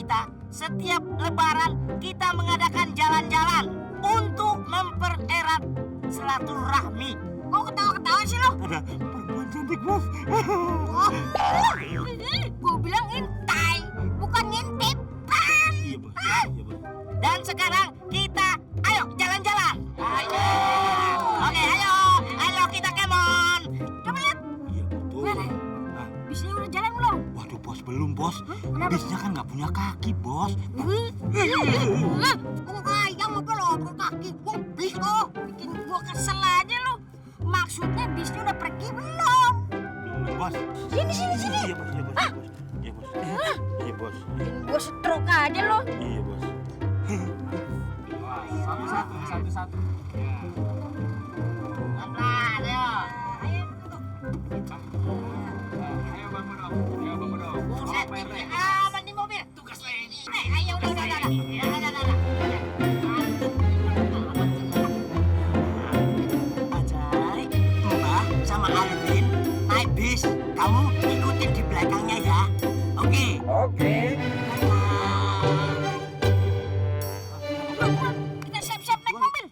kita, setiap lebaran kita mengadakan jalan-jalan untuk mempererat silaturahmi. Kok ketawa-ketawa sih lo? Ada perempuan cantik, Bos. Gue bilang intai, bukan ngintip. Iya, Bos. Iya, Bos. Dan sekarang kita ayo jalan-jalan. Ayo. Oke, ayo kita kemon. Coba lihat. Iya, betul. Mana? Ah, Bisnya udah jalan belum? waduh, Bos, belum, Bos. Kenapa? Bisnya kan nggak punya kaki, Bos. Ayam apa lo kaki? Wah, bis lo. Bikin gua kesel aja lo. Maksudnya bisnya udah pergi belum? Belum, Bos. Sini. Iya, Bos. Iya, Bos. Iya, Bos. Iya, Bos. Gua stroke aja lo. Iya, Bos. Satu-satu. Pelan, ayo. Ayo bangun dong. Buset, Pak RT. aman di mobil. Tugas lain. Ayo, udah. Ajay, Mbah sama Alvin naik bis. Kamu ikutin di belakangnya ya. Oke. Oke. Kita siap-siap naik mobil.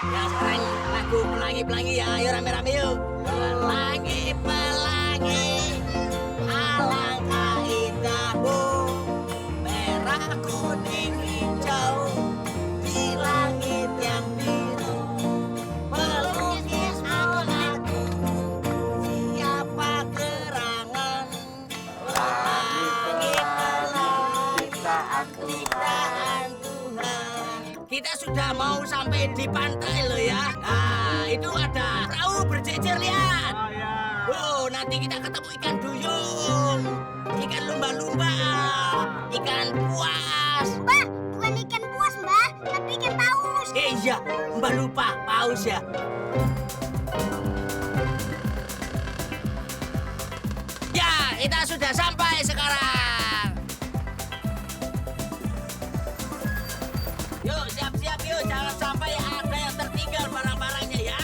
Ya sekarang lagu pelangi-pelangi ya, ayo rame-rame yuk. Pelangi-pelangi, alangkah indahmu, merah, kuning, hijau, di langit yang biru, pelukis aku, siapa gerangan, pelangi-pelangi, ciptaan Tuhan. Kita sudah mau sampai di pantai loh ya. Nah, itu ada perahu berjejer, lihat. Oh ya. Oh, nanti kita ketemu ikan duyung, ikan lumba-lumba, ikan buas. Mbak, bukan ikan buas, Mbak, tapi ikan paus. Iya, Mbak lupa, paus ya. Ya, kita sudah sampai sekarang. Yuk, siap-siap yuk, jangan sampai ada yang tertinggal barang-barangnya ya.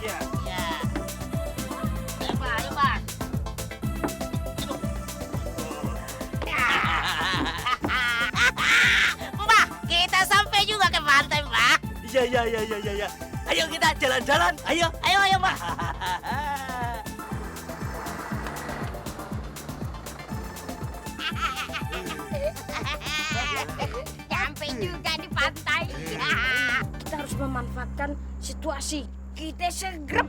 Iya. Ya. Ayo, Pak, ayo, Pak. Mbak, kita sampai juga ke pantai, Mbak. Iya. Ayo kita jalan-jalan. Ayo. Ayo, Mbak. Sampai juga di pantai. Kita harus memanfaatkan situasi. Kita segrep.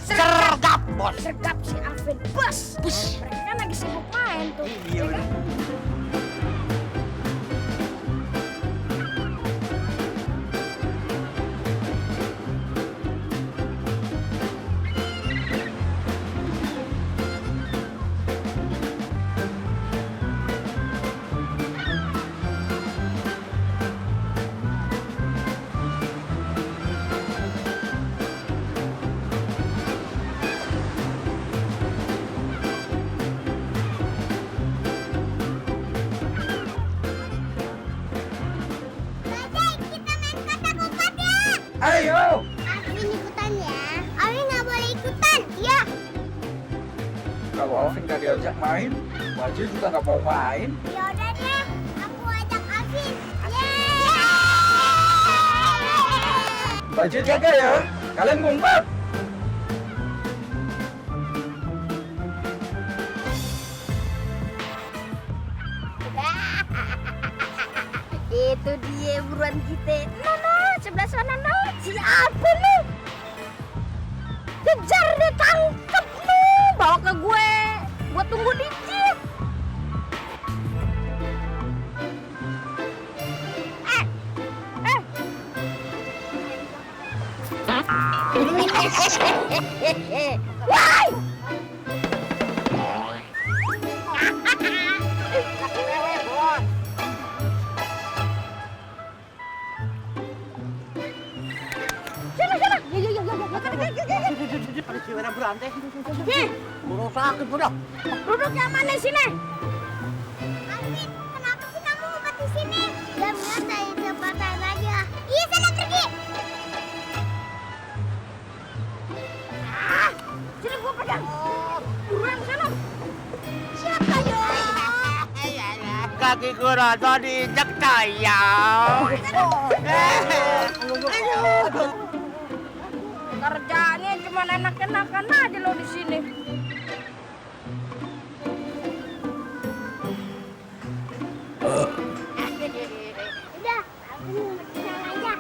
Sergap, Bos. Sergap si Alvin. Bus. Mereka kan lagi sibuk main tuh. Iya, ya kan? Ayo. Alvin ikutan ya. Alvin nggak boleh ikutan. Ya. Kalau Alvin gak diajak main, Bajil juga gak mau main. Ya udah deh. Aku ajak Alvin. Yeay. Bajil jaga ya. Kalian ngumpet. Itu dia buruan kita. Nono, sebelah sana no. Siapa lu? Kejar deh, tangkep lu. Bawa ke gue. Gua tunggu di jeep. Woi! Duduk yang mana sini? Alvin, kenapa sih kamu ngumpet di sini? Gak benar saya tempat lain aja. Iya, sana pergi. Sini gua pegang. Buruan sana. Siapa yo? Kakiku rata diinjak tayang. Kerjaannya cuma enak-enakan aja lo di sini. Udah, Alvin ngumpet di sana aja.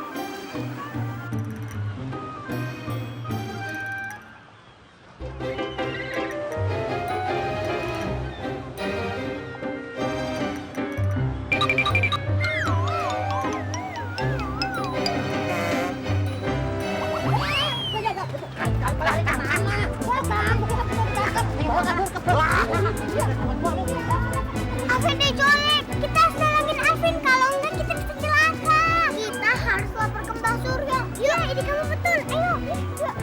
Alvin diculik. Kita harus nolongin Alvin. Kalau enggak kita bisa celaka. Kita harus lapor ke Mbak Surya. Yuk, ini kamu betul. Ayo. Yuk.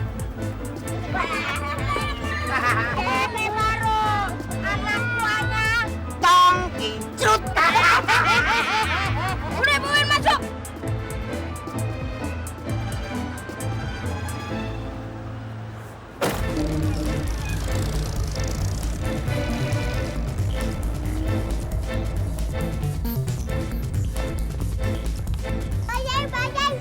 Bebe baru. Anak tuanya. Tongki cerut. Udah, bawain masuk. Bayar,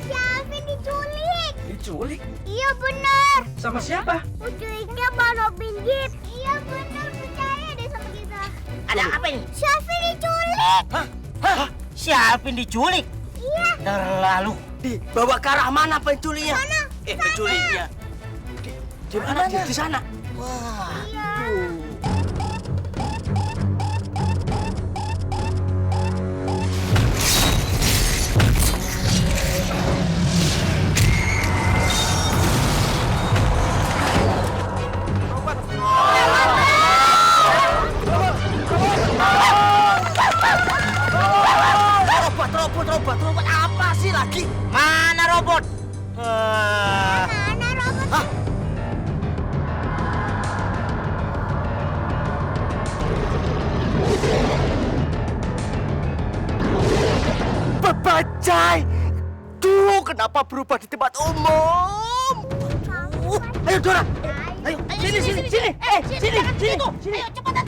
si Alvin diculik. Diculik? Iya benar. Sama siapa? Penculiknya balopin jeep. Iya benar, percaya deh sama kita. Ada apa ini? Si Alvin diculik. Hah? Si Alvin diculik? Iya. Terlalu. Dibawa ke arah mana penculiknya? Sana. Penculiknya. Di mana? Di sana. Wah. Iya. Robot apa sih lagi? Mana robot? Mana robot? Bebajai! Duh, kenapa berubah di tempat umum? Ayo Dora, ayo sini. Sini. Ayo cepetan.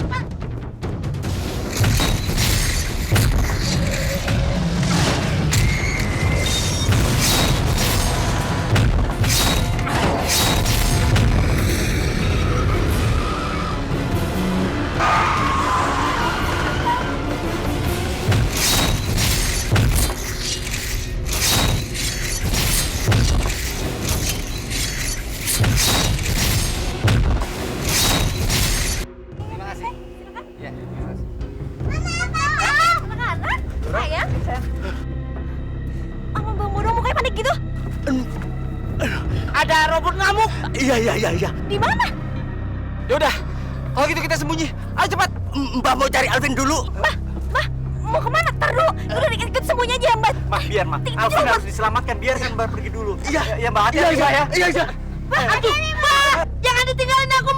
Ada robot ngamuk. Iya. Di mana? Yaudah, kalau gitu kita sembunyi. Ayo cepat. Mbak mau cari Alvin dulu. Mbah, mau kemana? Tar dulu. Udah ikut sembunyi aja, Mbak. Mah, biar Mah. Alvin harus diselamatkan. Biarkan Mbak pergi dulu. Iya, Ya Mbak, hati-hati Mbak ya. Iya. Mbak, aduh, Mbak, jangan ditinggalin aku,